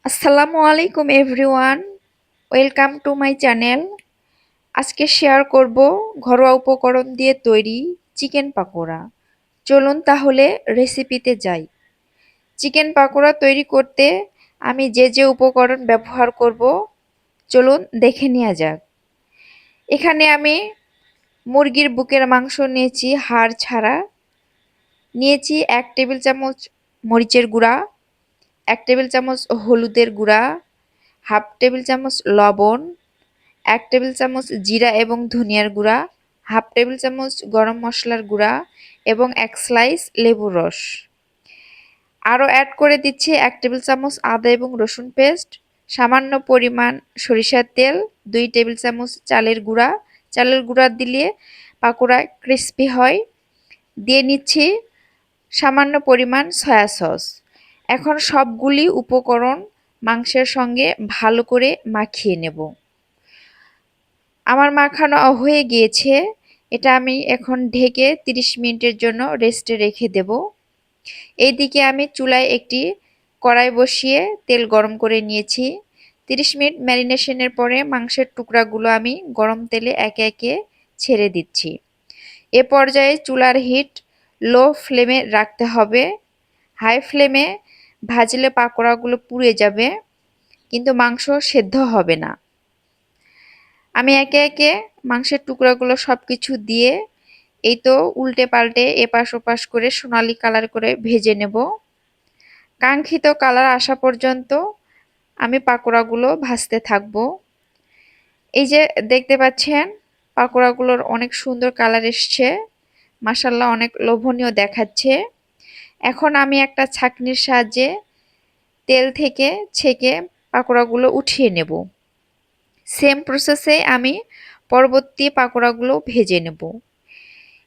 আসসালামু আলাইকুম everyone, welcome to my channel. আজকে শেয়ার করব ঘরোয়া উপকরণ দিয়ে তৈরি চিকেন পাকোড়া। চলুন তাহলে রেসিপিতে যাই। চিকেন পাকোড়া তৈরি করতে আমি যে উপকরণ ব্যবহার করব চলুন দেখে নেওয়া যাক। এখানে আমি মুরগির বুকের মাংস নিয়েছি হাড় ছাড়া। নিয়েছি 1 টেবিল চামচ মরিচের গুঁড়া, 1 টেবিল চামচ হলুদের গুঁড়া, হাফ টেবিল চামচ লবণ, 1 টেবিল চামচ জিরা এবং ধনিয়ার গুঁড়া, হাফ টেবিল চামচ গরম মশলার গুঁড়া এবং 1 স্লাইস লেবুর রস। আরও অ্যাড করে দিচ্ছি 1 টেবিল চামচ আদা এবং রসুন পেস্ট, সামান্য পরিমাণ সরিষার তেল, 2 টেবিল চামচ চালের গুঁড়া। চালের গুঁড়া দিলে পাকোড়া ক্রিস্পি হয়। দিয়ে নিচ্ছি সামান্য পরিমাণ সয়া সস। এখন সবগুলি উপকরণ মাংসের সঙ্গে ভালো করে মাখিয়ে নেব। আমার মাখানো হয়ে গিয়েছে। এটা আমি এখন ঢেকে 30 মিনিটের জন্য রেস্টে রেখে দেব। এইদিকে আমি চুলায় একটি কড়াই বসিয়ে তেল গরম করে নিয়েছি। 30 মিনিট ম্যারিনেশনের পরে মাংসের টুকরাগুলো আমি গরম তেলে একে একে ছেড়ে দিচ্ছি। এ পর্যায়ে চুলার হিট লো ফ্লেমে রাখতে হবে। হাই ফ্লেমে ভাজলে পাকোড়াগুলো পুড়ে যাবে, কিন্তু মাংস সেদ্ধ হবে না। আমি একে একে মাংসের টুকরাগুলো সবকিছু দিয়ে এই তো উল্টে পাল্টে এপাশ ওপাশ করে সোনালী কালার করে ভেজে নেব। কাঙ্ক্ষিত কালার আসা পর্যন্ত আমি পাকোড়াগুলো ভাজতে থাকবো। এই যে দেখতে পাচ্ছেন পাকোড়াগুলোর অনেক সুন্দর কালার এসছে, মাশাআল্লাহ অনেক লোভনীয় দেখাচ্ছে। এখন আমি একটা ছাঁকনির সাহায্যে তেল থেকে ছেঁকে পাকোড়াগুলো উঠিয়ে নেব। সেম প্রসেসে আমি পরবর্তী পাকোড়াগুলো ভেজে নেব।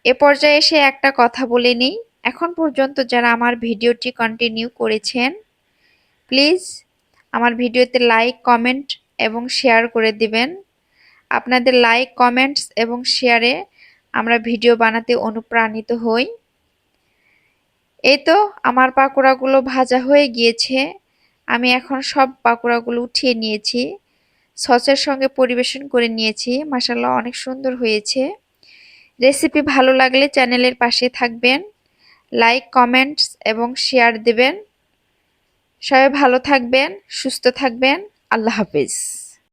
এ পর্যায়ে এসে একটা কথা বলে নিই, এখন পর্যন্ত যারা আমার ভিডিওটি কন্টিনিউ করেছেন প্লিজ আমার ভিডিওতে লাইক, কমেন্ট এবং শেয়ার করে দিবেন। আপনাদের লাইক, কমেন্টস এবং শেয়ারে আমরা ভিডিও বানাতে অনুপ্রাণিত হই। এই তো আমার পাকোড়াগুলো ভাজা হয়ে গিয়েছে। আমি এখন সব পাকোড়াগুলো উঠিয়ে নিয়েছি, সসের সঙ্গে পরিবেশন করে নিয়েছি। মাশাআল্লাহ অনেক সুন্দর হয়েছে। রেসিপি ভালো লাগলে চ্যানেলের পাশে থাকবেন, লাইক, কমেন্টস এবং শেয়ার দেবেন। সবাই ভালো থাকবেন, সুস্থ থাকবেন। আল্লাহ হাফেজ।